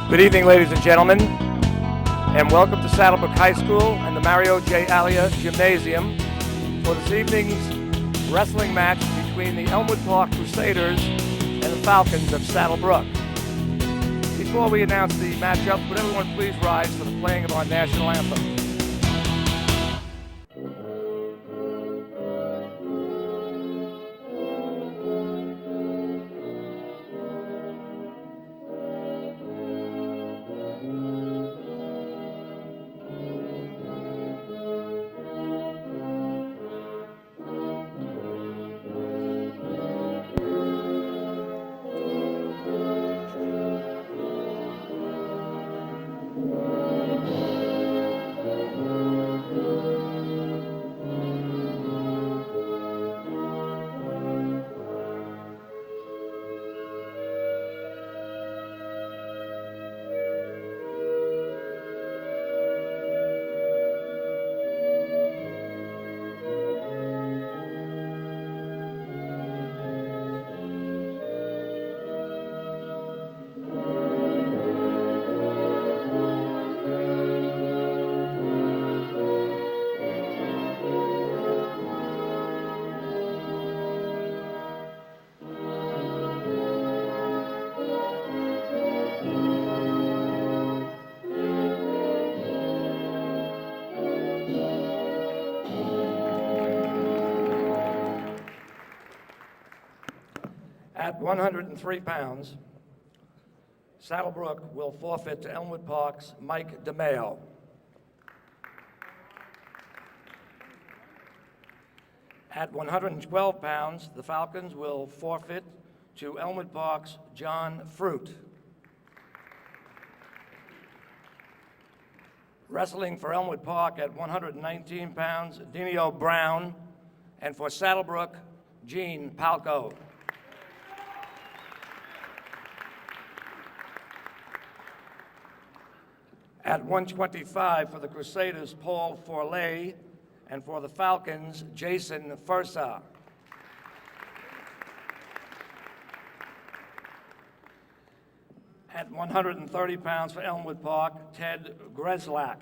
Good evening, ladies and gentlemen, and welcome to Saddlebrook High School and the Mario J. Alia Gymnasium for this evening's wrestling match between the Elmwood Park Crusaders and the Falcons of Saddlebrook. Before we announce the matchup, would everyone please rise for the playing of our national anthem? At 103 pounds, Saddlebrook will forfeit to Elmwood Park's Mike DeMeo. At 112 pounds, the Falcons will forfeit to Elmwood Park's John Fruit. Wrestling for Elmwood Park at 119 pounds, Denio Brown, and for Saddlebrook, Gene Palco. At 125 for the Crusaders, Paul Forley, and for the Falcons, Jason Fursa. At 130 pounds for Elmwood Park, Ted Greslak.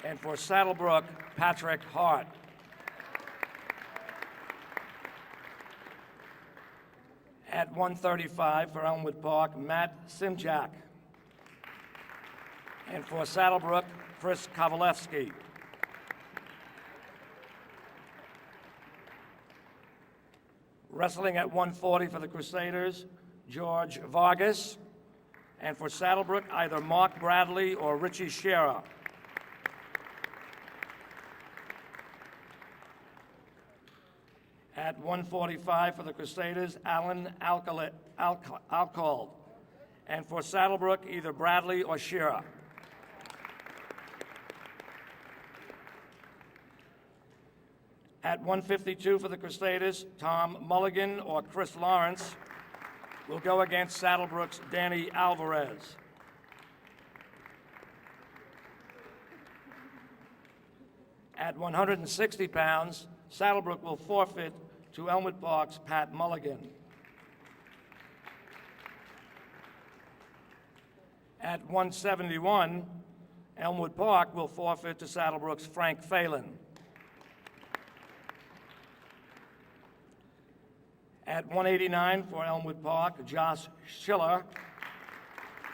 And for Saddlebrook, Patrick Hart. At 135 for Elmwood Park, Matt Simchak. And for Saddlebrook, Chris Kovalevsky. Wrestling at 140 for the Crusaders, George Vargas. And for Saddlebrook, either Mark Bradley or Richie Scherer. At 145 for the Crusaders, Alan Alcald. And for Saddlebrook, either Bradley or Scherer. At 152 for the Crusaders, Tom Mulligan or Chris Lawrence will go against Saddlebrook's Danny Alvarez. At 160 pounds, Saddlebrook will forfeit to Elmwood Park's Pat Mulligan. At 171, Elmwood Park will forfeit to Saddlebrook's Frank Phelan. At 189 for Elmwood Park, Josh Schiller.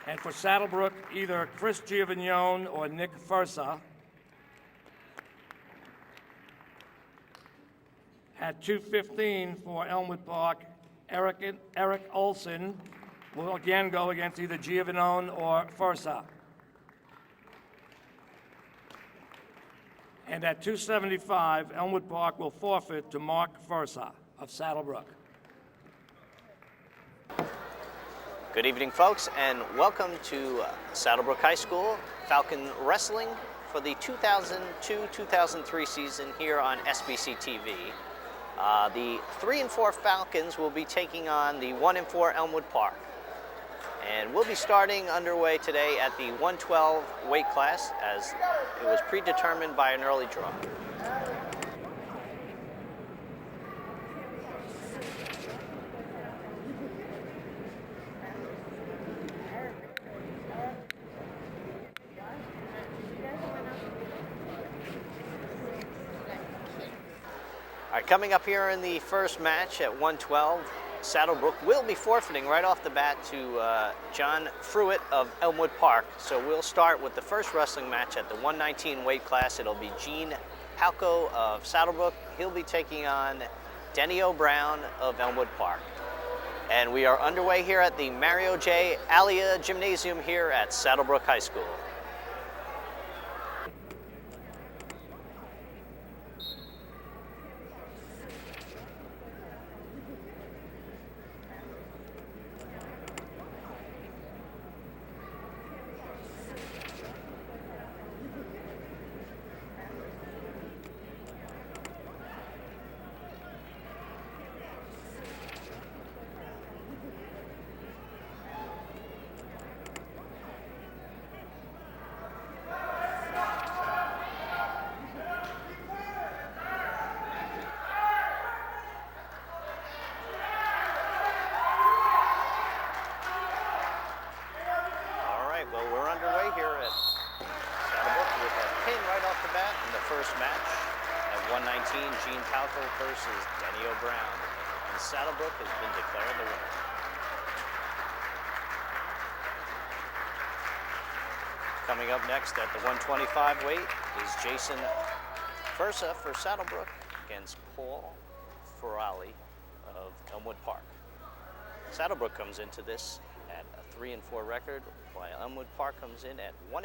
And for Saddlebrook, either Chris Giovannione or Nick Fursa. At 215 for Elmwood Park, Eric Olson will again go against either Giovannione or Fursa. And at 275, Elmwood Park will forfeit to Mark Fursa of Saddlebrook. Good evening, folks, and welcome to Saddlebrook High School Falcon Wrestling for the 2002-2003 season here on SBC TV. The 3 and 4 Falcons will be taking on the 1 and 4 Elmwood Park. And we'll be starting underway today at the 112 weight class, as it was predetermined by an early draw. All right, coming up here in the first match at 112, Saddlebrook will be forfeiting right off the bat to John Fruitt of Elmwood Park. So we'll start with the first wrestling match at the 119 weight class. It'll be Gene Palco of Saddlebrook. He'll be taking on Denny O'Brown of Elmwood Park. And we are underway here at the Mario J. Alia Gymnasium here at Saddlebrook High School. Well, we're underway here at Saddlebrook with a pin right off the bat in the first match at 119, Gene Palco versus Denny O'Brown. And Saddlebrook has been declared the winner. Coming up next at the 125 weight is Jason Fursa for Saddlebrook against Paul Ferrali of Elmwood Park. Saddlebrook comes into this at a 3-4 record, while Elmwood Park comes in at 1-4.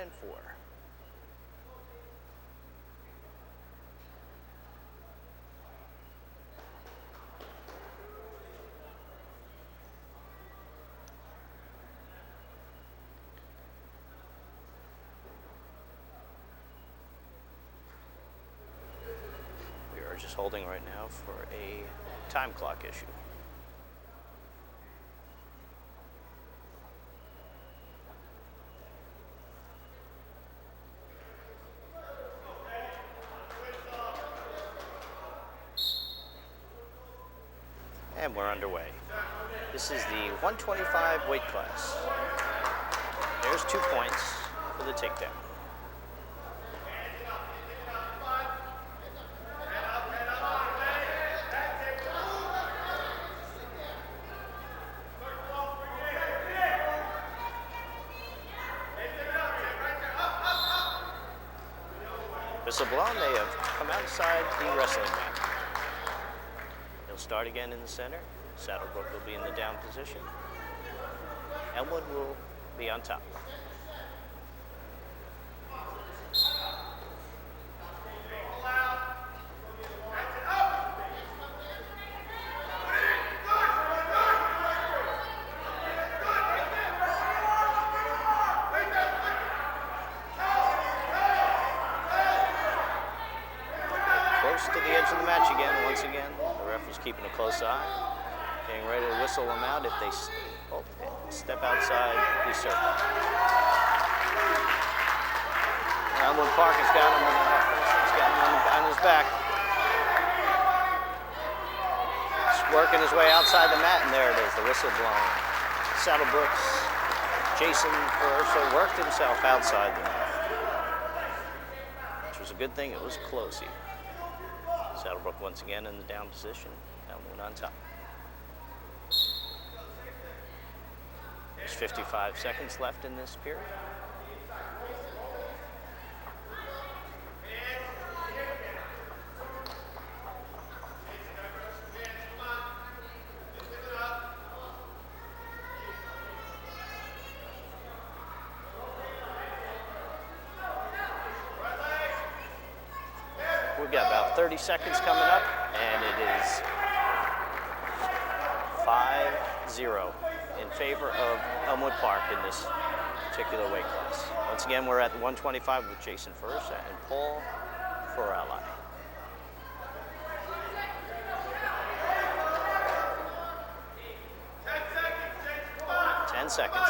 We are just holding right now for a time clock issue. And we're underway. This is the 125 weight class. There's 2 points for the takedown. Whistle blown, they have come outside the wrestling mat. Start again in the center. Saddlebrook will be in the down position. Elmwood will be on top. Close to the edge of the match again, once again. Is keeping a close eye, getting ready to whistle them out if they step outside the circle. Elmwood Park has got him on his back. He's working his way outside the mat, and there it is, the whistle blown. Saddlebrook's Jason Ferrsa worked himself outside the mat, which was a good thing. It was close here. Saddlebrook once again in the down position. Elmwood on top. There's 55 seconds left in this period. We've got about 30 seconds coming up, and it is 5-0 in favor of Elmwood Park in this particular weight class. Once again, we're at the 125 with Jason Fursa and Paul Ferrali. Ten seconds.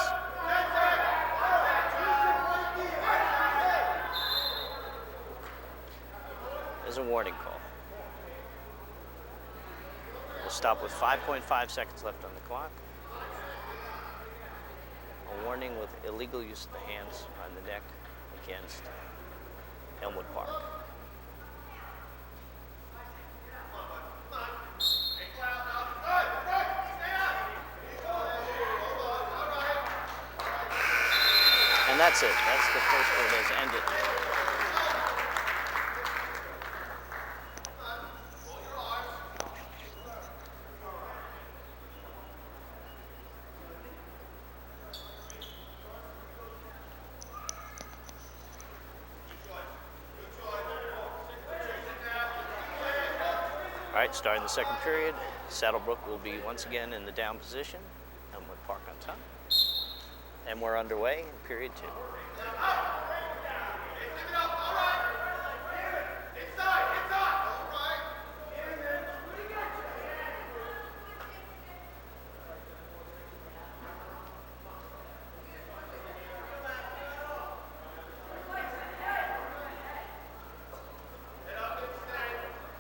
There's a warning call. We'll stop with 5.5 seconds left on the clock. A warning with illegal use of the hands on the neck against Elmwood Park. that's it. That's the first quarter has ended. All right, starting the second period, Saddlebrook will be once again in the down position. Elmwood Park on top. And we're underway in period 2.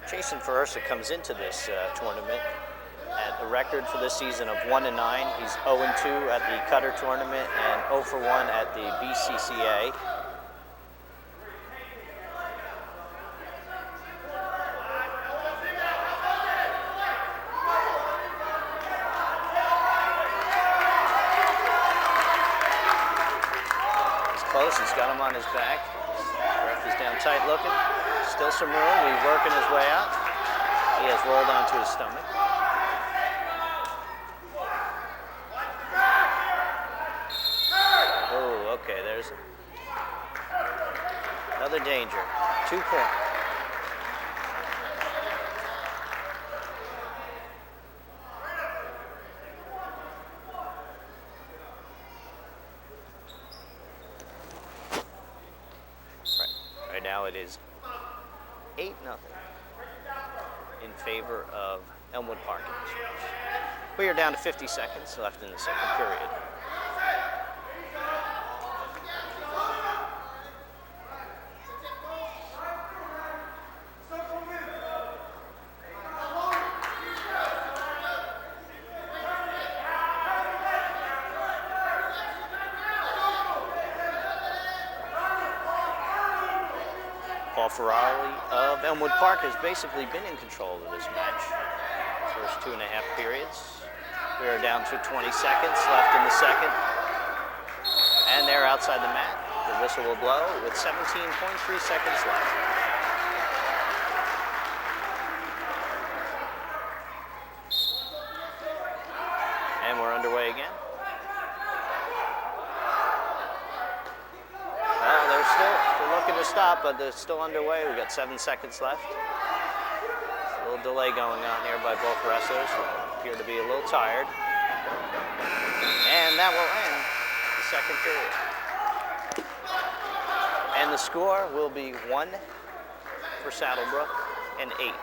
Jason Ferrersa comes into this tournament at a record for this season of 1-9. He's 0-2 at the Cutter tournament and 0-1 at the BCCA. He's close. He's got him on his back. Ref is down tight looking. Still some room. He's working his way out. He has rolled onto his stomach. Oh, okay, there's another danger. 2 point. Right now it is 8-0 in favor of Elmwood Park. We are down to 50 seconds left in the second period. Ferrari of Elmwood Park has basically been in control of this match. First 2.5 periods. We are down to 20 seconds left in the second. And they're outside the mat. The whistle will blow with 17.3 seconds left. And we're underway again. To stop, but they're still underway. We've got 7 seconds left. A little delay going on here by both wrestlers. Appear to be a little tired. And that will end the second period. And the score will be 1 for Saddlebrook and 8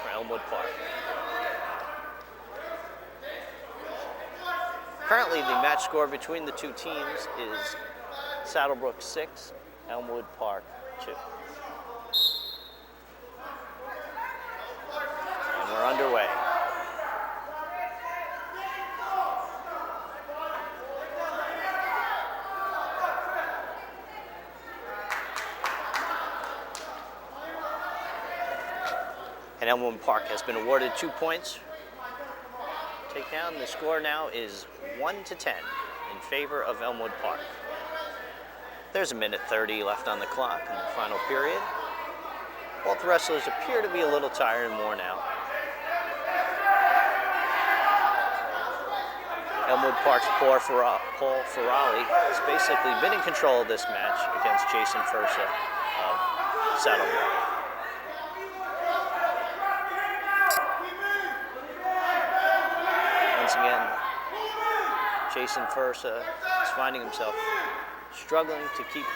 for Elmwood Park. Currently, the match score between the two teams is Saddlebrook 6, Elmwood Park 2. And we're underway. And Elmwood Park has been awarded 2 points. Takedown. The score now is 1-10 in favor of Elmwood Park. There's 1:30 left on the clock in the final period. Both wrestlers appear to be a little tired and worn out. Elmwood Park's Paul Ferrari has basically been in control of this match against Jason Ferrersa of Saddlebrook. Once again, Jason Ferrersa is finding himself struggling to keep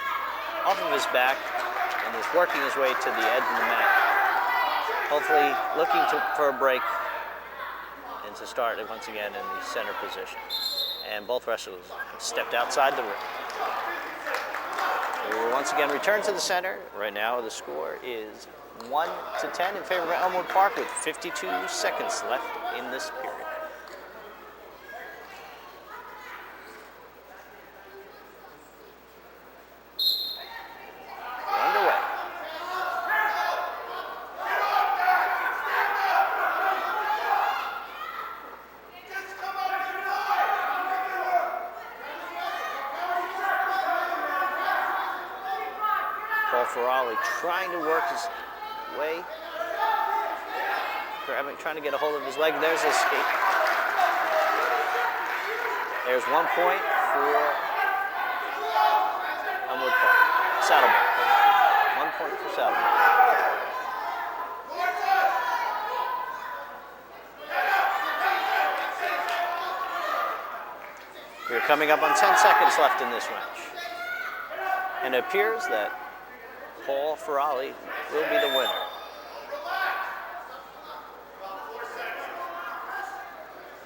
off of his back and is working his way to the edge of the mat. Hopefully looking for a break and to start it once again in the center position. And both wrestlers have stepped outside the ring. We will once again return to the center. Right now the score is 1-10 in favor of Elmwood Park with 52 seconds left in this period. Ferrari trying to work his way, trying to get a hold of his leg. There's his skate. There's 1 point for Elmwood Park. SSADDLE. 1 point for SSADDLE. We're coming up on 10 seconds left in this match. And it appears that Paul Ferrari will be the winner.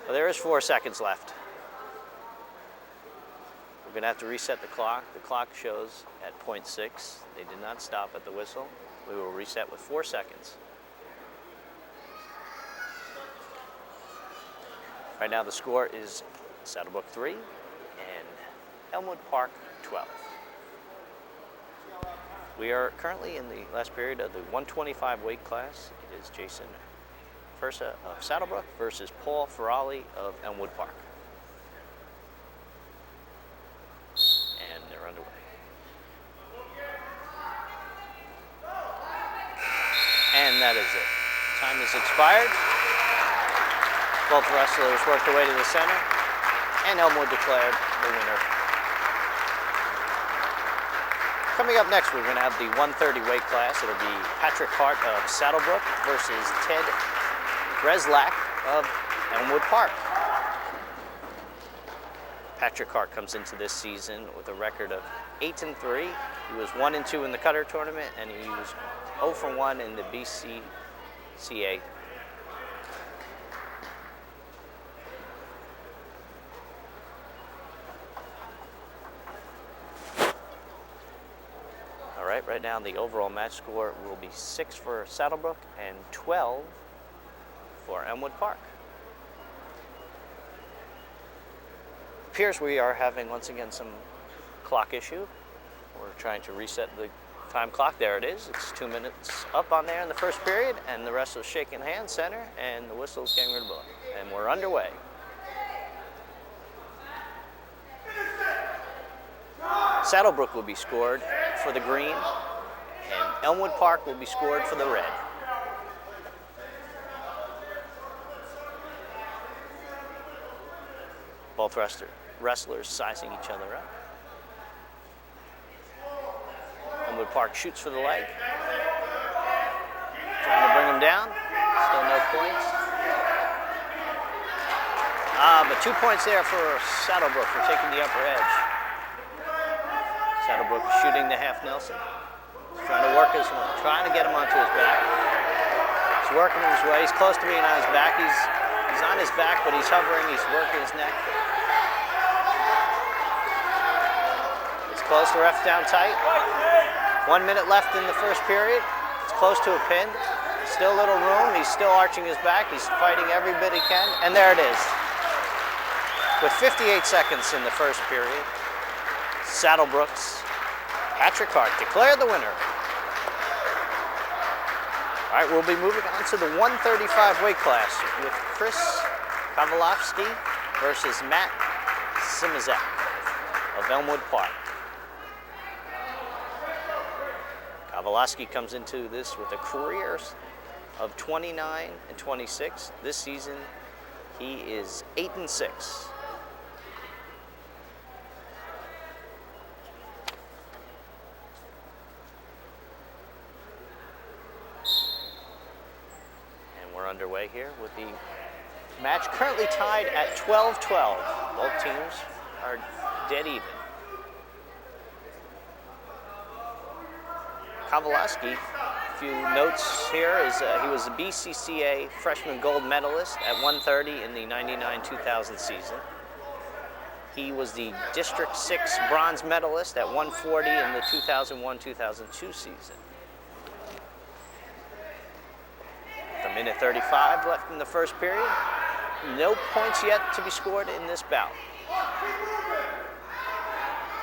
Well, there is 4 seconds left. We're going to have to reset the clock. The clock shows at 0.6. They did not stop at the whistle. We will reset with 4 seconds. Right now the score is SSADDLE 3 and Elmwood Park 12. We are currently in the last period of the 125 weight class. It is Jason Fursa of SSADDLE versus Paul Ferrari of Elmwood Park. And they're underway. And that is it. Time has expired. Both wrestlers worked their way to the center, and Elmwood declared the winner. Coming up next, we're going to have the 130 weight class. It'll be Patrick Hart of SSADDLE versus Ted Breslak of Elmwood Park. Patrick Hart comes into this season with a record of 8-3. He was 1-2 in the Cutter tournament, and he was 0-1 in the BCCA. Right now, the overall match score will be 6 for SSADDLE and 12 for Elmwood Park. Appears we are having, once again, some clock issue. We're trying to reset the time clock. There it is. It's 2 minutes up on there in the first period, and the rest was shaking hands center, and the whistle's getting rid of blow. And we're underway. SSADDLE will be scored for the green, and Elmwood Park will be scored for the red. Both wrestlers sizing each other up. Elmwood Park shoots for the leg. Trying to bring him down. Still no points. But 2 points there for SSADDLE for taking the upper edge. SSADDLE is shooting the half Nelson. Trying to get him onto his back. He's working his way. He's close to being on his back. He's on his back, but he's hovering. He's working his neck. He's close. The ref's down tight. 1 minute left in the first period. It's close to a pin. Still a little room. He's still arching his back. He's fighting every bit he can. And there it is. With 58 seconds in the first period, SSADDLE's Patrick Hart declared the winner. All right, we'll be moving on to the 135 weight class with Chris Kowalski versus Matt Simazek of Elmwood Park. Kowalski comes into this with a career of 29-26. This season, he is 8-6. Underway here with the match currently tied at 12-12. Both teams are dead even. Kowalski, a few notes here, is he was a BCCA freshman gold medalist at 130 in the 99-2000 season. He was the District 6 bronze medalist at 140 in the 2001-2002 season. A minute 35 left in the first period. No points yet to be scored in this bout.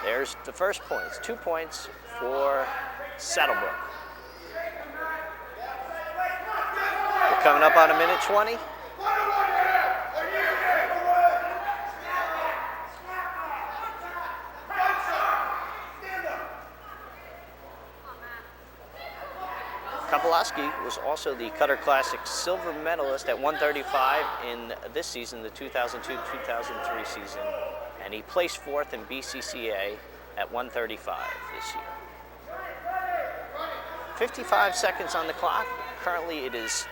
There's the first points. 2 points for SSADDLE. We're coming up on a minute 20. Kowalski was also the Cutter Classic silver medalist at 135 in this season, the 2002-2003 season, and he placed fourth in BCCA at 135 this year. 55 seconds on the clock. Currently it is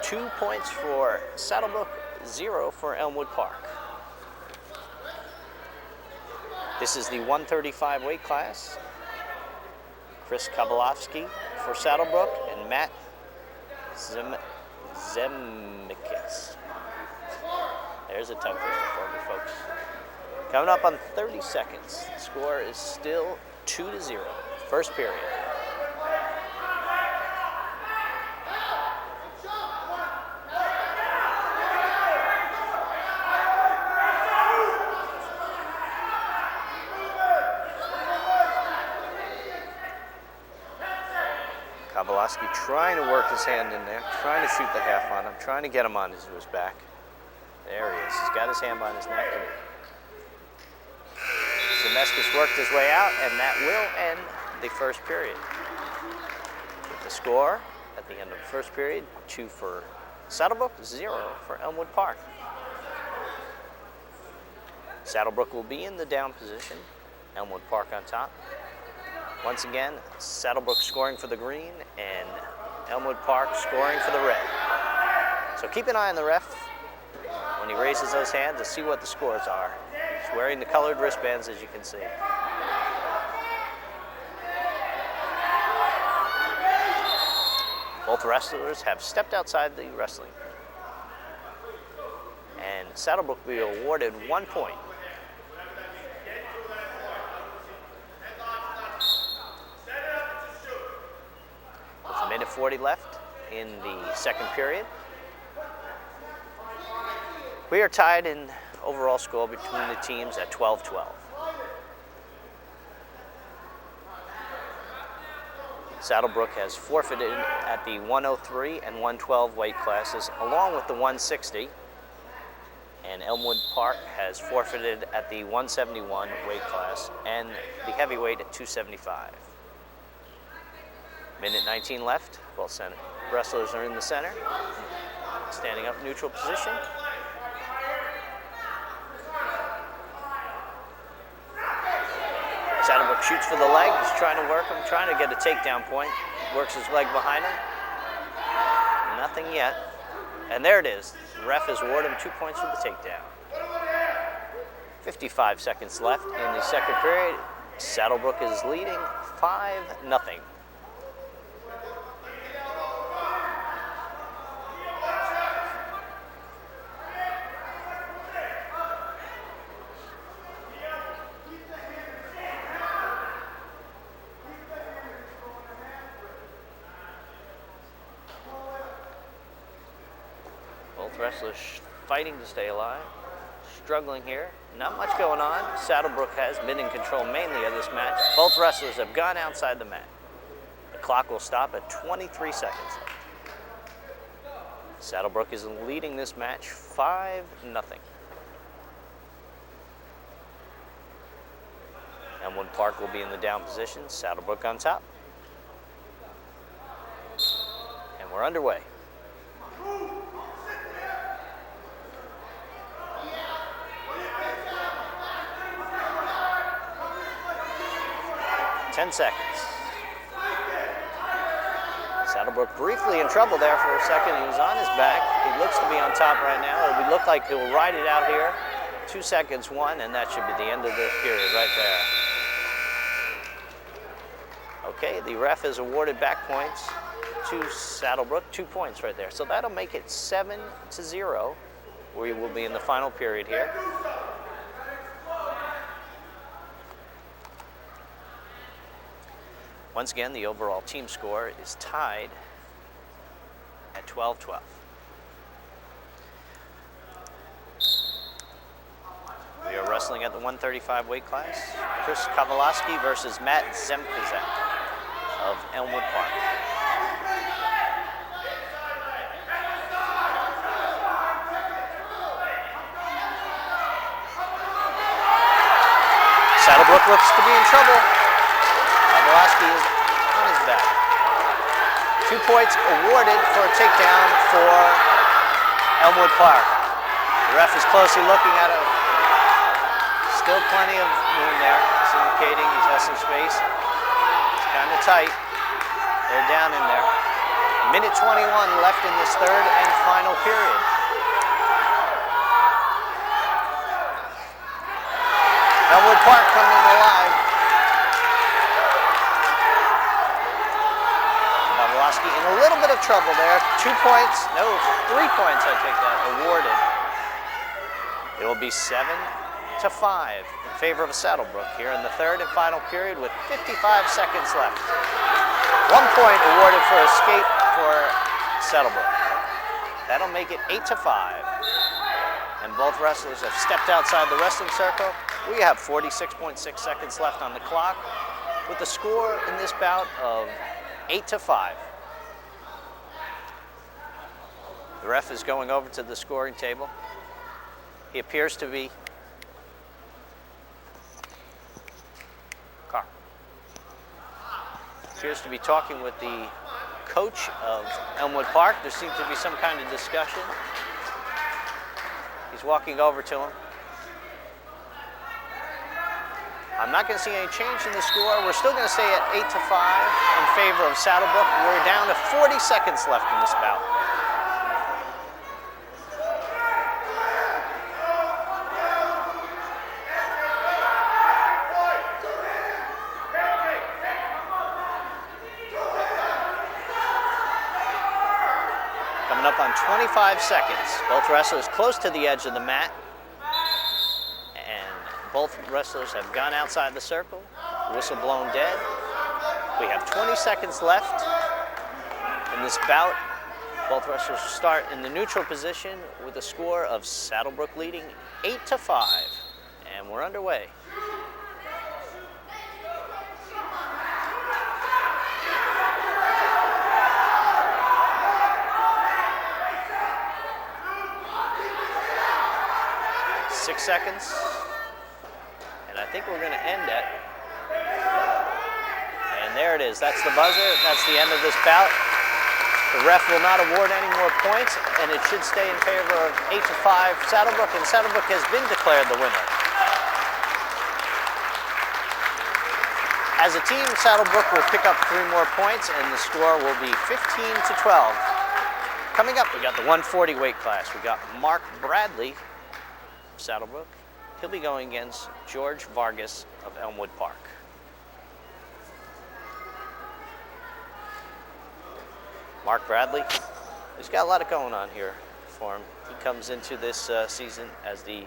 2 points for Saddlebrook, 0 for Elmwood Park. This is the 135 weight class. Chris Kowalski for Saddlebrook and Matt Zemikis. There's a tongue twister for me, folks. Coming up on 30 seconds. The score is still 2-0. First period. Kowalski trying to work his hand in there, trying to shoot the half on him, trying to get him onto his back. There he is. He's got his hand behind his neck. Zemeskis worked his way out, and that will end the first period. The score at the end of the first period, 2 for Saddlebrook, 0 for Elmwood Park. Saddlebrook will be in the down position, Elmwood Park on top. Once again, Saddlebrook scoring for the green and Elmwood Park scoring for the red. So keep an eye on the ref when he raises those hands to see what the scores are. He's wearing the colored wristbands, as you can see. Both wrestlers have stepped outside the wrestling. And Saddlebrook will be awarded 1 point. Minute 40 left in the second period. We are tied in overall score between the teams at 12-12. Saddlebrook has forfeited at the 103 and 112 weight classes, along with the 160, and Elmwood Park has forfeited at the 171 weight class and the heavyweight at 275. Minute 19 left. Both wrestlers are in the center, standing up neutral position. Saddlebrook shoots for the leg. He's trying to work him, trying to get a takedown point. Works his leg behind him. Nothing yet. And there it is. The ref has awarded him 2 points for the takedown. 55 seconds left in the second period. Saddlebrook is leading 5-0. Wrestlers fighting to stay alive, struggling here. Not much going on. Saddlebrook has been in control mainly of this match. Both wrestlers have gone outside the mat. The clock will stop at 23 seconds. Saddlebrook is leading this match 5-0. Elmwood Park will be in the down position. Saddlebrook on top. And we're underway. 10 seconds. Saddlebrook briefly in trouble there for a second. He was on his back. He looks to be on top right now. It would look like he'll ride it out here. 2 seconds, 1, and that should be the end of the period right there. Okay, the ref has awarded back points to Saddlebrook. 2 points right there. So that'll make it 7-0. We will be in the final period here. Once again, the overall team score is tied at 12-12. We are wrestling at the 135 weight class. Chris Kowalski versus Matt Zemkis of Elmwood Park. Saddlebrook looks to be in trouble. Kowalski is on his back. 2 2 points awarded for a takedown for Elmwood Park. The ref is closely looking at it. Still plenty of room there. It's indicating he's has some space. It's kind of tight. They're down in there. Minute 21 left in this third and final period. Elmwood Park coming alive. Pawlowski in a little bit of trouble there. 2 points, no, 3 points, I take that, awarded. It will be 7-5 in favor of Saddlebrook here in the third and final period with 55 seconds left. 1 point awarded for escape for Saddlebrook. That'll make it 8-5. And both wrestlers have stepped outside the wrestling circle. We have 46.6 seconds left on the clock with the score in this bout of 8-5. The ref is going over to the scoring table. He appears to be talking with the coach of Elmwood Park. There seems to be some kind of discussion. He's walking over to him. I'm not going to see any change in the score. We're still going to stay at 8-5 in favor of Saddlebrook. We're down to 40 seconds left in this bout. Coming up on 25 seconds. Both wrestlers close to the edge of the mat. Both wrestlers have gone outside the circle. Whistle blown dead. We have 20 seconds left in this bout. Both wrestlers start in the neutral position with a score of Saddlebrook leading 8-5. And we're underway. Six seconds. And I think we're going to end it. And there it is. That's the buzzer. That's the end of this bout. The ref will not award any more points, and it should stay in favor of 8-5 Saddlebrook, and Saddlebrook has been declared the winner. As a team, Saddlebrook will pick up 3 more points, and the score will be 15-12. Coming up, we got the 140 weight class. We got Mark Bradley of Saddlebrook. He'll be going against George Vargas of Elmwood Park. Mark Bradley, he's got a lot of going on here for him. He comes into this season as the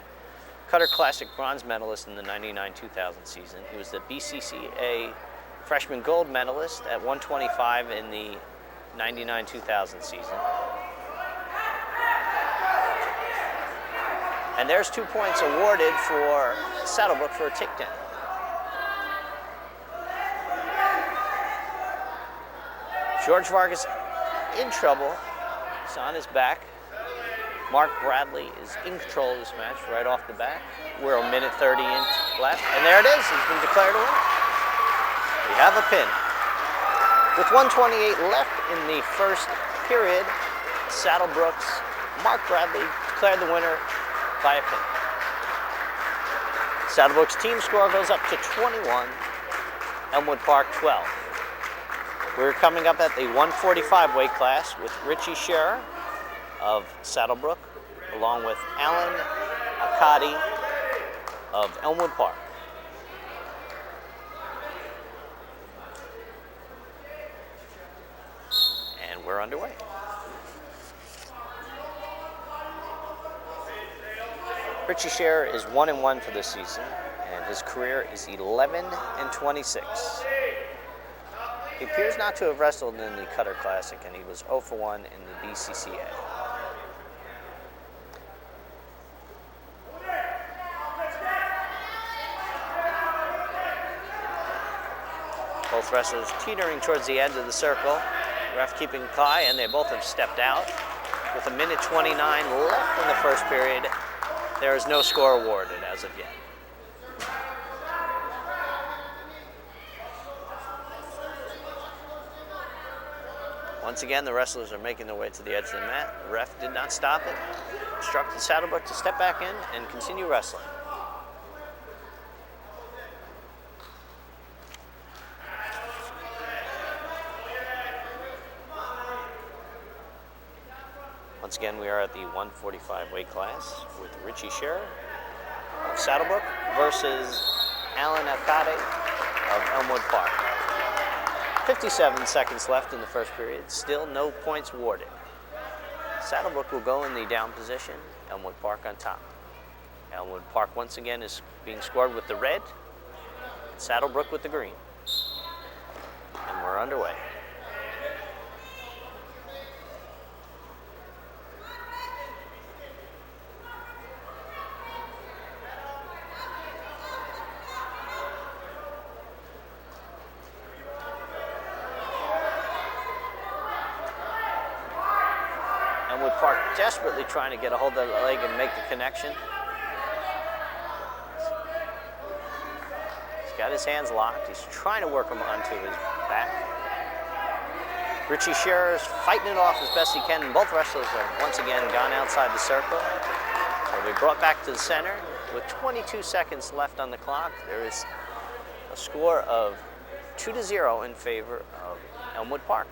Cutter Classic bronze medalist in the 99-2000 season. He was the BCCA freshman gold medalist at 125 in the 99-2000 season. And there's 2 points awarded for Saddlebrook for a takedown. George Vargas in trouble. He's on his back. Mark Bradley is in control of this match right off the bat. We're a minute 30 in left. And there it is. He's been declared a winner. We have a pin. With 1:28 left in the first period, Saddlebrook's Mark Bradley declared the winner by a pin. Saddlebrook's team score goes up to 21, Elmwood Park 12. We're coming up at the 145 weight class with Richie Scherer of Saddlebrook, along with Alan Akadi of Elmwood Park. And we're underway. Richie Scherer is 1-1 for this season, and his career is 11-26. He appears not to have wrestled in the Cutter Classic, and he was 0-1 in the BCCA. Both wrestlers teetering towards the end of the circle. Ref keeping an eye, and they both have stepped out. With a minute 29 left in the first period, there is no score awarded as of yet. Once again, the wrestlers are making their way to the edge of the mat. The ref did not stop it. Instructed Saddlebrook to step back in and continue wrestling. Once again, we are at the 145 weight class with Richie Scherer of Saddlebrook versus Alan Alcade of Elmwood Park. 57 seconds left in the first period. Still no points awarded. Saddlebrook will go in the down position. Elmwood Park on top. Elmwood Park once again is being scored with the red. Saddlebrook with the green. And we're underway. Elmwood Park desperately trying to get a hold of the leg and make the connection. He's got his hands locked. He's trying to work them onto his back. Richie Scherer is fighting it off as best he can. Both wrestlers have once again gone outside the circle. They'll be brought back to the center. With 22 seconds left on the clock, there is a score of 2-0 in favor of Elmwood Park.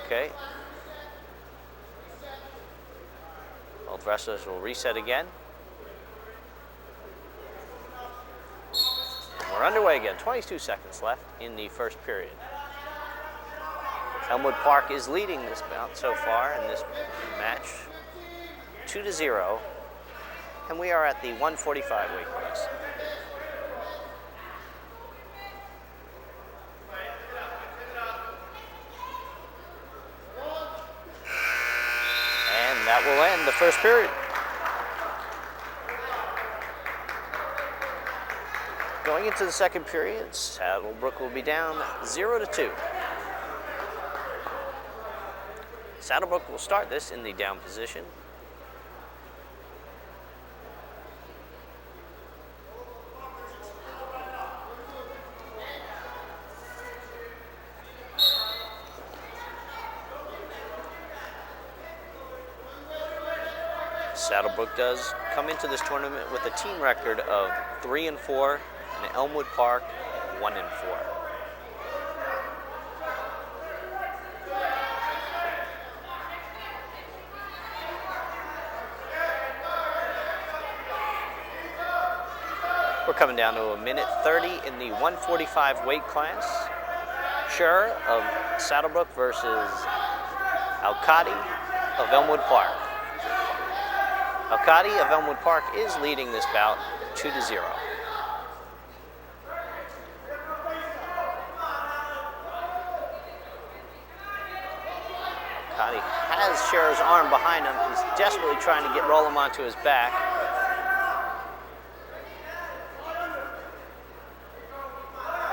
Okay. Both wrestlers will reset again. And we're underway again. 22 seconds left in the first period. Elmwood Park is leading this bout so far in this match, 2-0. And we are at the 145 weight class. That will end the first period. Going into the second period, Saddlebrook will be down 0-2. Saddlebrook will start this in the down position. Saddlebrook does come into this tournament with a team record of 3-4, and Elmwood Park 1-4. We're coming down to a minute 30 in the 145 weight class. Scherer of Saddlebrook versus Alcade of Elmwood Park. Alcade of Elmwood Park is leading this bout 2-0. Alcade has Scherer's arm behind him. He's desperately trying to roll him onto his back.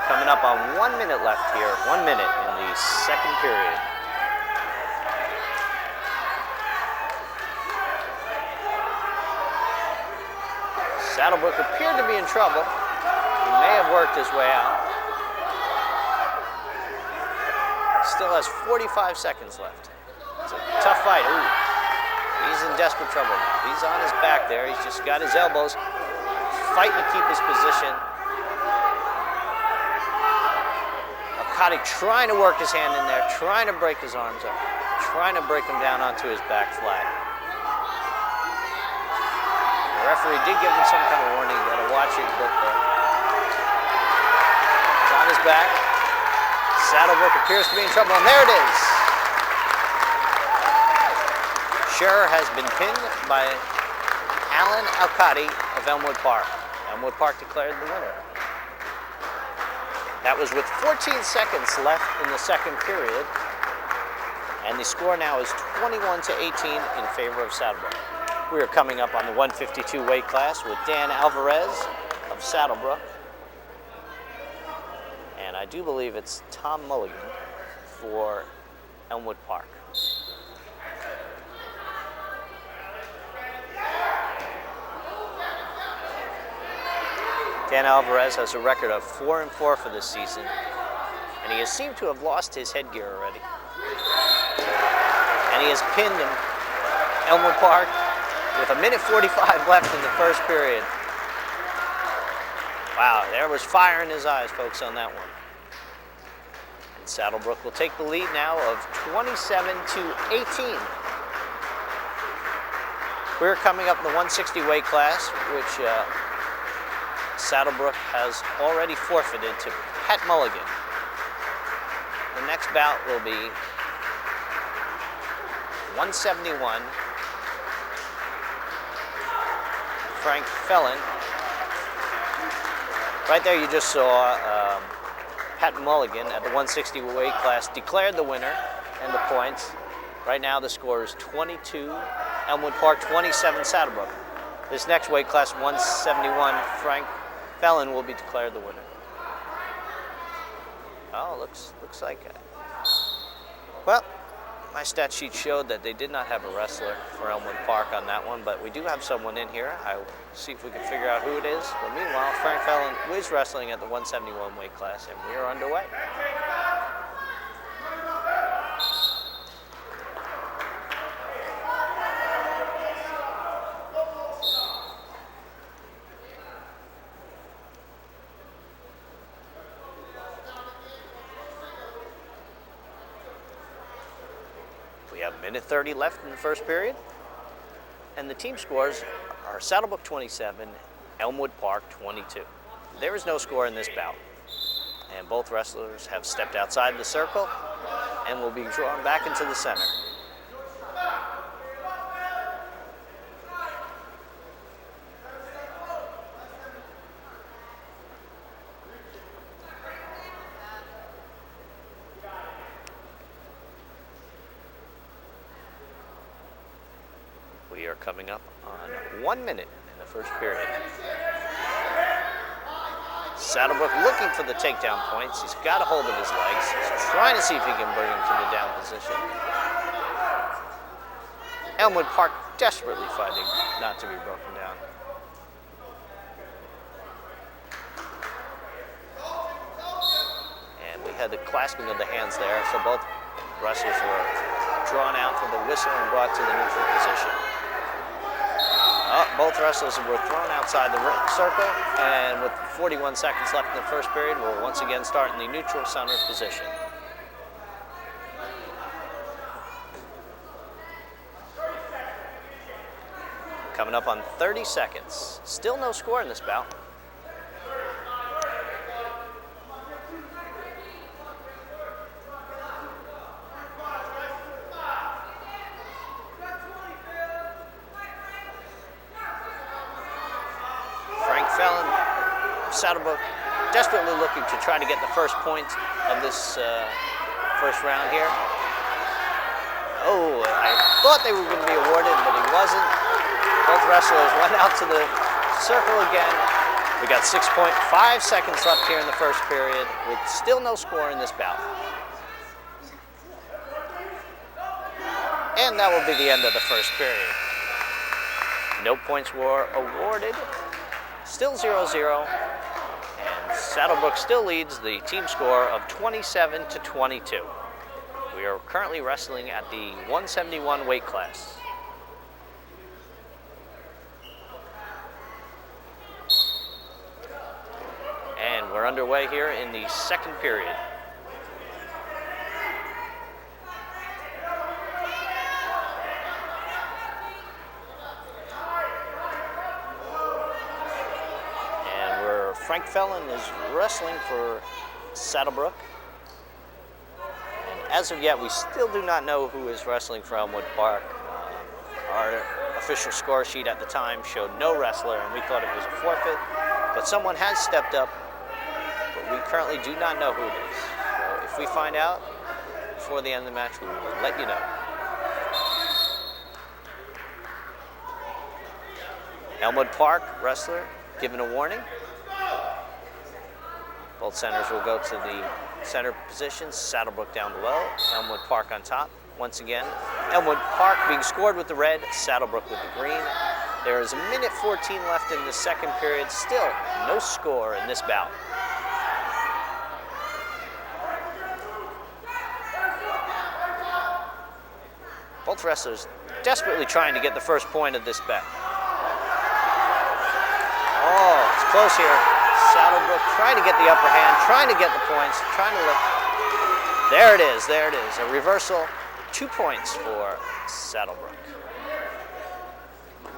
Coming up on 1 minute left here. 1 minute in the second period. Saddlebrook appeared to be in trouble. He may have worked his way out. Still has 45 seconds left. It's a tough fight. Ooh. He's in desperate trouble now. He's on his back there. He's just got his elbows, fighting to keep his position. Alcade trying to work his hand in there, trying to break his arms up, trying to break him down onto his back flat. The referee did give him some kind of warning, you gotta watch it, but he's on his back. Saddlebrook appears to be in trouble, and there it is. Scherer has been pinned by Alan Alcade of Elmwood Park. Elmwood Park declared the winner. That was with 14 seconds left in the second period, and the score now is 21-18 in favor of Saddlebrook. We are coming up on the 152 weight class with Dan Alvarez of Saddlebrook. And I do believe it's Tom Mulligan for Elmwood Park. Dan Alvarez has a record of 4-4 for this season, and he has seemed to have lost his headgear already. And he has pinned him, Elmwood Park, with 1:45 left in the first period. Wow, there was fire in his eyes, folks, on that one. And Saddlebrook will take the lead now of 27-18. We're coming up in the 160 weight class, which Saddlebrook has already forfeited to Pat Mulligan. The next bout will be 171. Frank Felon. Right there you just saw Pat Mulligan at the 160 weight class declared the winner and the points. Right now the score is 22 Elmwood Park, 27 Saddlebrook. This next weight class, 171, Frank Felon will be declared the winner. Oh, looks like it. Well, my stat sheet showed that they did not have a wrestler for Elmwood Park on that one, but we do have someone in here. I'll see if we can figure out who it is. But meanwhile, Frank Felon is wrestling at the 171 weight class, and we are underway. We have 1:30 left in the first period, and the team scores are Saddlebrook 27, Elmwood Park 22. There is no score in this bout, and both wrestlers have stepped outside the circle and will be drawn back into the center. We are coming up on 1 minute in the first period. Saddlebrook looking for the takedown points. He's got a hold of his legs. He's trying to see if he can bring him to the down position. Elmwood Park desperately fighting not to be broken down. And we had the clasping of the hands there, so both wrestlers were drawn out for the whistle and brought to the neutral position. Both wrestlers were thrown outside the circle, and with 41 seconds left in the first period, we'll once again start in the neutral center position. Coming up on 30 seconds. Still no score in this bout. Felon, Saddlebrook desperately looking to try to get the first point of this first round here. Oh, I thought they were going to be awarded, but he wasn't. Both wrestlers went out to the circle again. We got 6.5 seconds left here in the first period with still no score in this bout. And that will be the end of the first period. No points were awarded. Still 0-0, and Saddlebrook still leads the team score of 27-22. We are currently wrestling at the 171 weight class. And we're underway here in the second period. Frank Felon is wrestling for Saddlebrook. And as of yet, we still do not know who is wrestling for Elmwood Park. Our official score sheet at the time showed no wrestler, and we thought it was a forfeit. But someone has stepped up, but we currently do not know who it is. So if we find out before the end of the match, we will let you know. Elmwood Park wrestler given a warning. Both centers will go to the center positions. Saddlebrook down below, Elmwood Park on top. Once again, Elmwood Park being scored with the red, Saddlebrook with the green. There is a minute 14 left in the second period. Still no score in this bout. Both wrestlers desperately trying to get the first point of this bout. Oh, it's close here. SSADDLE trying to get the upper hand, trying to get the points, trying to lift. There it is, there it is. A reversal, 2 points for SSADDLE.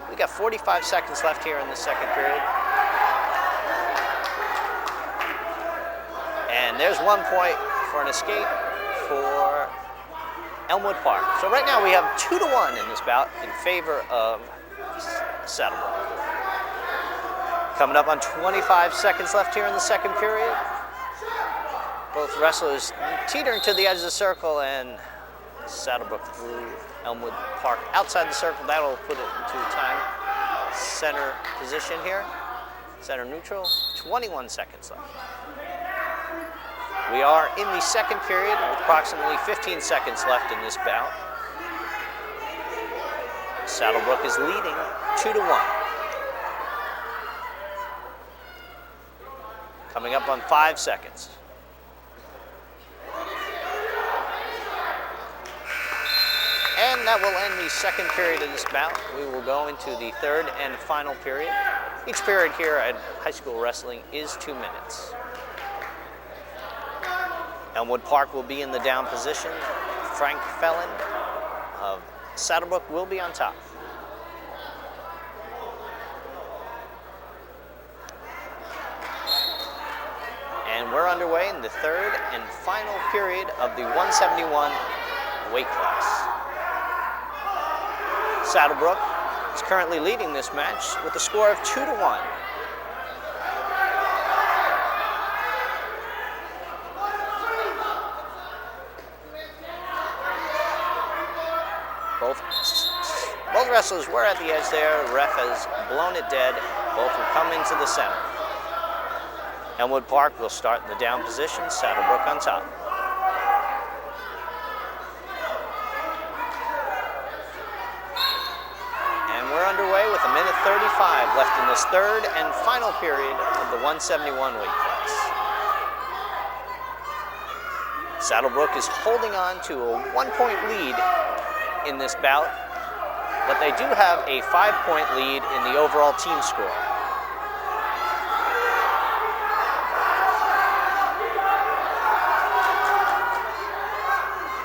We got 45 seconds left here in the second period. And there's 1 point for an escape for Elmwood Park. So right now we have 2-1 in this bout in favor of SSADDLE. Coming up on 25 seconds left here in the second period. Both wrestlers teetering to the edge of the circle, and SSADDLE through Elmwood Park outside the circle. That'll put it into time center position here. Center neutral, 21 seconds left. We are in the second period with approximately 15 seconds left in this bout. SSADDLE is leading 2-1. Coming up on 5 seconds. And that will end the second period of this bout. We will go into the third and final period. Each period here at high school wrestling is 2 minutes. Elmwood Park will be in the down position. Frank Felon of SSADDLE will be on top. And we're underway in the third and final period of the 171 weight class. SSADDLE is currently leading this match with a score of 2-1. Both wrestlers were at the edge there. Ref has blown it dead. Both will come into the center. Elmwood Park will start in the down position. SSADDLE on top. And we're underway with a minute 35 left in this third and final period of the 171 weight class. SSADDLE is holding on to a 1-point lead in this bout, but they do have a 5-point lead in the overall team score.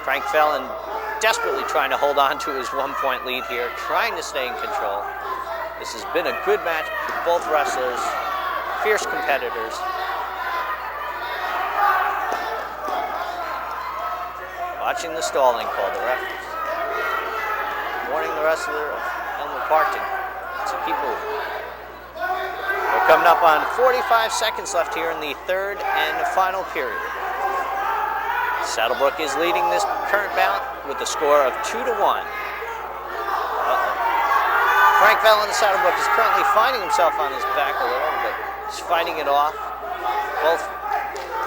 Frank Felon desperately trying to hold on to his 1-point lead here, trying to stay in control. This has been a good match with both wrestlers, fierce competitors. Watching the stalling call, the ref warning the wrestler of Elmwood Park to keep moving. We're coming up on 45 seconds left here in the third and final period. SSADDLE is leading this current bout with a score of 2-1. Frank Felon of SSADDLE is currently finding himself on his back a little, but he's fighting it off. Both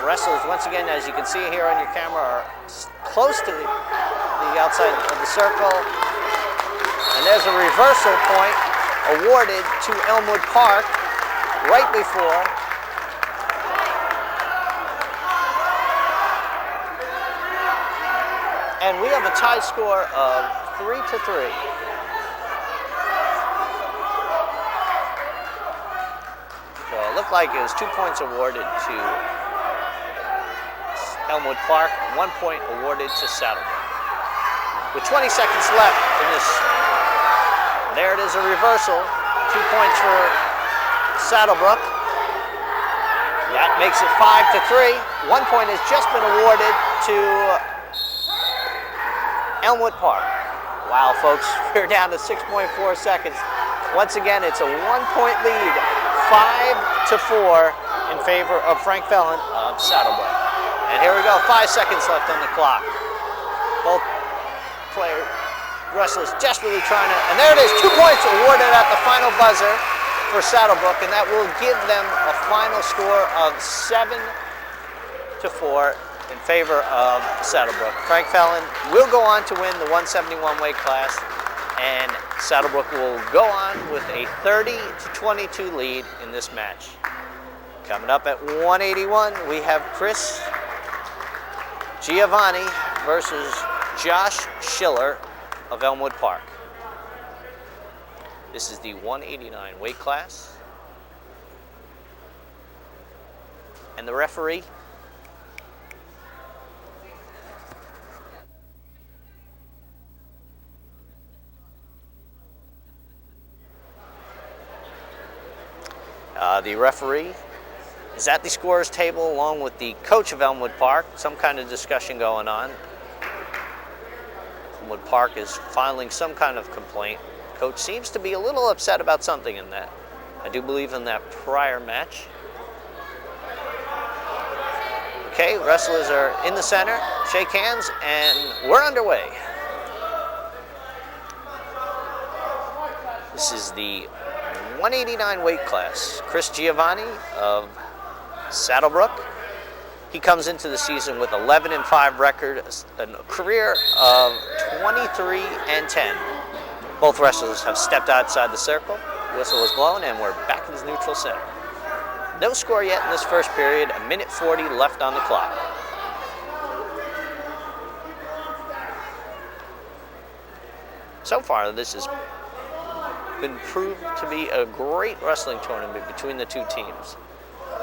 wrestlers, once again, as you can see here on your camera, are close to the outside of the circle. And there's a reversal point awarded to Elmwood Park right before. And we have a tie score of 3-3. So it looked like it was 2 points awarded to Elmwood Park, 1 point awarded to SSADDLE. With 20 seconds left in this, there it is, a reversal. 2 points for SSADDLE. That makes it 5-3. 1 point has just been awarded to Elmwood Park. Wow, folks, we're down to 6.4 seconds. Once again, it's a 1-point lead, 5-4 in favor of Frank Felon of SSADDLE. And here we go, 5 seconds left on the clock. Both wrestlers desperately trying to, and there it is, 2 points awarded at the final buzzer for SSADDLE, and that will give them a final score of 7-4 in favor of SSADDLE. Frank Felon will go on to win the 171 weight class. and Saddlebrook will go on with a 30-22 lead in this match. Coming up at 181, we have Chris Giovanni versus Josh Schiller of Elmwood Park. This is the 189 weight class. And the referee, is at the scorer's table along with the coach of Elmwood Park. Some kind of discussion going on. Elmwood Park is filing some kind of complaint. Coach seems to be a little upset about something in that. I do believe in that prior match. Okay, wrestlers are in the center, shake hands, and we're underway. This is the 189 weight class. Chris Giovanni of Saddlebrook. He comes into the season with 11-5 record, a career of 23-10. Both wrestlers have stepped outside the circle. Whistle was blown, and we're back in the neutral center. No score yet in this first period, a minute 40 left on the clock. So far, this has been proved to be a great wrestling tournament between the two teams.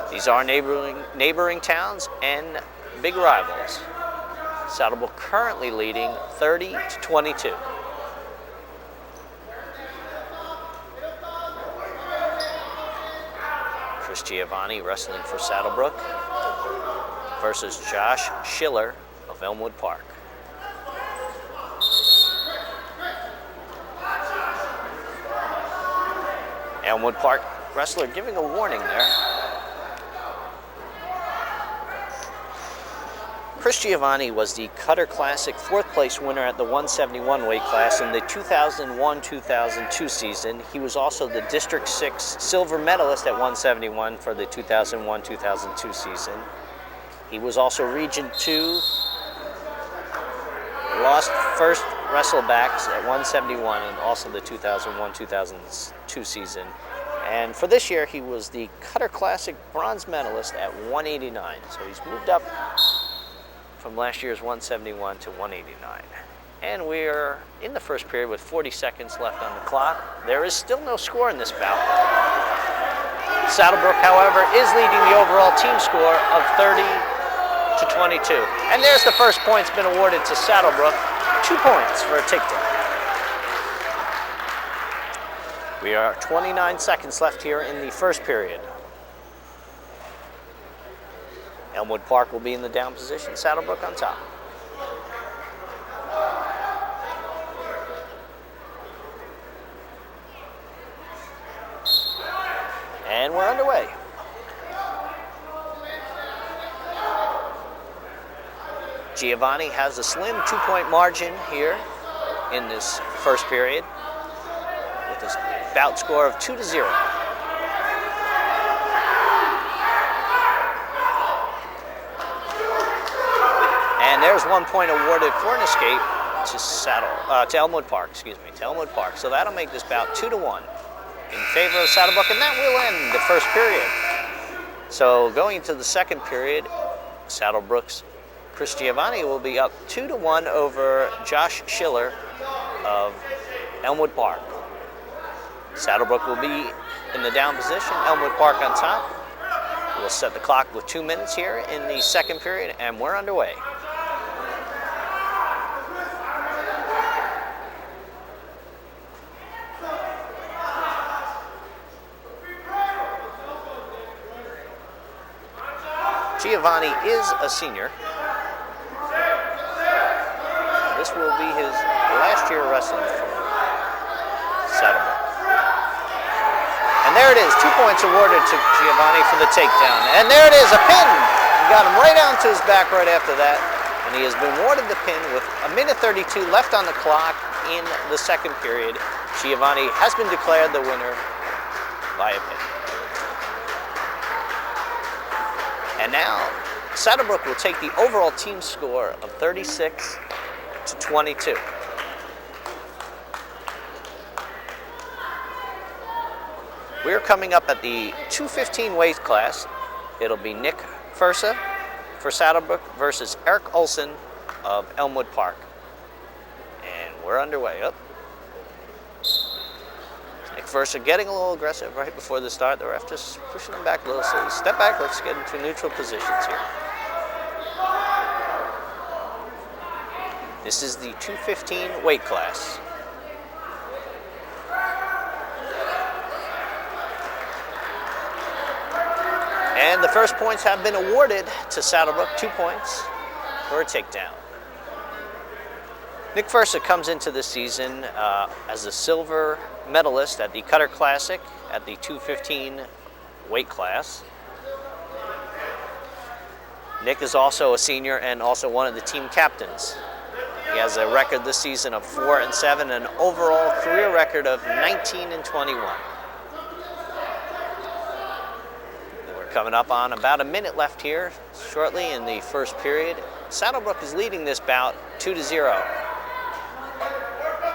These are neighboring towns and big rivals. Saddlebrook currently leading 30-22. Chris Giovanni wrestling for Saddlebrook versus Josh Schiller of Elmwood Park. Elmwood Park wrestler giving a warning there. Chris Giovanni was the Cutter Classic 4th place winner at the 171 weight class in the 2001-2002 season. He was also the District 6 silver medalist at 171 for the 2001-2002 season. He was also Region 2, lost first wrestlebacks at 171 and also the 2001-2002 season. And for this year, he was the Cutter Classic bronze medalist at 189. So he's moved up from last year's 171 to 189. And we're in the first period with 40 seconds left on the clock. There is still no score in this bout. Saddlebrook, however, is leading the overall team score of 30-22. And there's the first point's been awarded to Saddlebrook. 2 points for a takedown. We are 29 seconds left here in the first period. Elmwood Park will be in the down position, Saddlebrook on top. And we're underway. Giovanni has a slim 2-point margin here in this first period with his bout score of 2-0. And there's 1 point awarded for an escape to Elmwood Park, to Elmwood Park. So that'll make this bout 2-1 in favor of Saddlebrook, and that will end the first period. So going into the second period, Saddlebrook's Chris Giovanni will be up 2-1 over Josh Schiller of Elmwood Park. Saddlebrook will be in the down position, Elmwood Park on top. We'll set the clock with 2 minutes here in the second period, and we're underway. Giovanni is a senior. This will be his last year wrestling for Saddlebrook. And there it is, 2 points awarded to Giovanni for the takedown. And there it is, a pin. He got him right onto his back right after that. And he has been awarded the pin with a minute 32 left on the clock in the second period. Giovanni has been declared the winner by a pin. And now, Saddlebrook will take the overall team score of 36-22. We're coming up at the 215 weight class. It'll be Nick Fursa for Saddlebrook versus Eric Olson of Elmwood Park. And we're underway. Up. Nick Fursa getting a little aggressive right before the start. The ref just pushing him back a little. So step back, let's get into neutral positions here. This is the 215 weight class. And the first points have been awarded to Saddlebrook, 2 points for a takedown. Nick Fursa comes into this season as a silver medalist at the Cutter Classic at the 215 weight class. Nick is also a senior and also one of the team captains. He has a record this season of 4-7 and an overall career record of 19-21. Coming up on about a minute left here, shortly in the first period. Saddlebrook is leading this bout 2-0.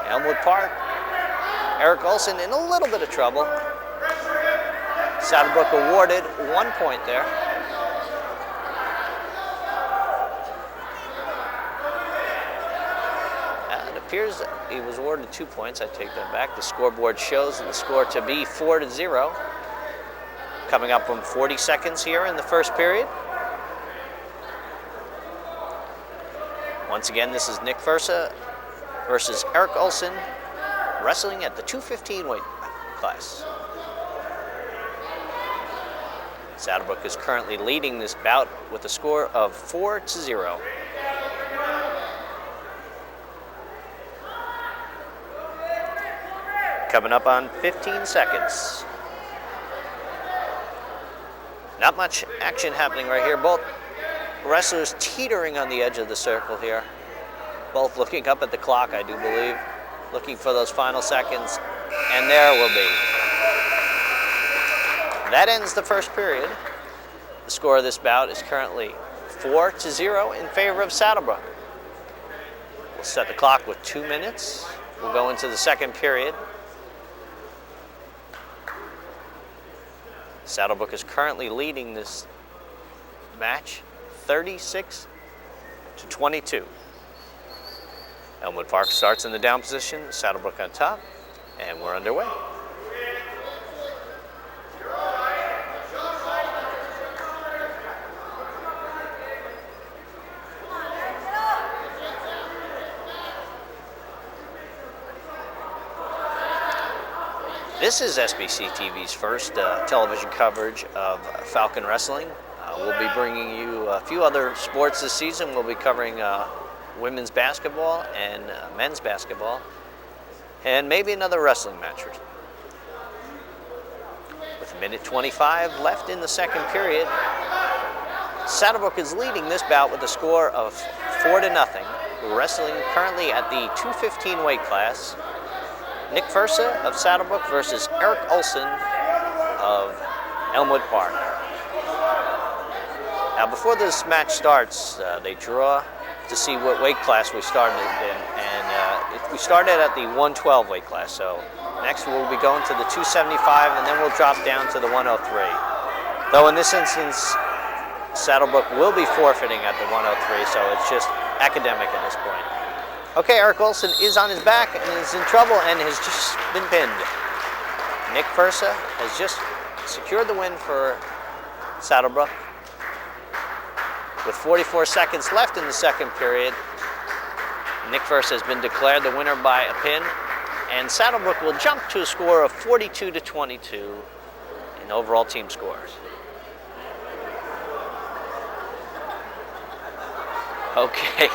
Elmwood Park, Eric Olson in a little bit of trouble. Saddlebrook awarded 1 point there. It appears that he was awarded 2 points. I take that back. The scoreboard shows the score to be 4-0. Coming up from 40 seconds here in the first period. Once again, this is Nick Fursa versus Eric Olson, wrestling at the 215 weight class. Saddlebrook is currently leading this bout with a score of 4-0. Coming up on 15 seconds. Not much action happening right here. Both wrestlers teetering on the edge of the circle here. Both looking up at the clock, I do believe. Looking for those final seconds. And there will be. That ends the first period. The score of this bout is currently 4-0 in favor of Saddlebrook. We'll set the clock with 2 minutes. We'll go into the second period. Saddlebrook is currently leading this match 36-22. Elmwood Park starts in the down position, Saddlebrook on top, and we're underway. This is SBC TV's first television coverage of Falcon Wrestling. We'll be bringing you a few other sports this season. We'll be covering women's basketball and men's basketball, and maybe another wrestling match. With 1:25 left in the second period, Saddlebrook is leading this bout with a score of 4-0. Wrestling currently at the 215 weight class. Nick Fursa of Saddlebrook versus Eric Olson of Elmwood Park. Now, before this match starts, they draw to see what weight class we started in, and we started at the 112 weight class. So next we'll be going to the 275, and then we'll drop down to the 103. Though in this instance, Saddlebrook will be forfeiting at the 103, so it's just academic at this point. Okay, Eric Olson is on his back and is in trouble and has just been pinned. Nick Fursa has just secured the win for Saddlebrook. With 44 seconds left in the second period, Nick Fursa has been declared the winner by a pin, and Saddlebrook will jump to a score of 42-22 in overall team scores. Okay.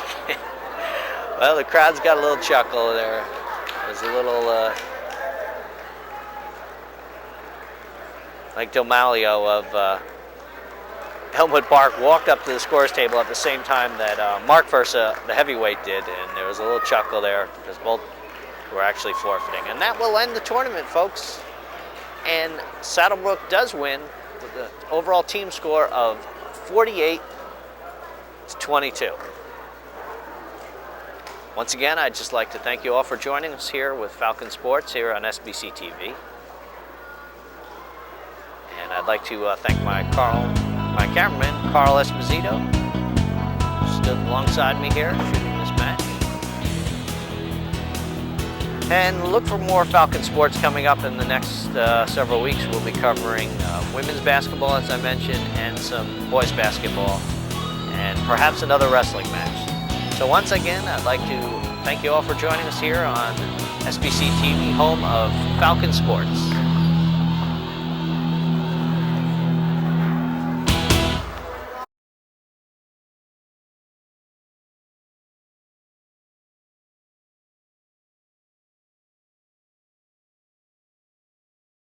Well, the crowd's got a little chuckle there. There's a little Mike D'Amalio of Elmwood Park walked up to the scores table at the same time that Mark Fursa, the heavyweight, did, and there was a little chuckle there because both were actually forfeiting. And that will end the tournament, folks. And Saddlebrook does win with the overall team score of 48-22. Once again, I'd just like to thank you all for joining us here with Falcon Sports here on SBC TV. And I'd like to thank my cameraman, Carl Esposito, who stood alongside me here shooting this match. And look for more Falcon sports coming up in the next several weeks. We'll be covering women's basketball, as I mentioned, and some boys basketball, and perhaps another wrestling match. So once again, I'd like to thank you all for joining us here on SBC TV, home of Falcon Sports.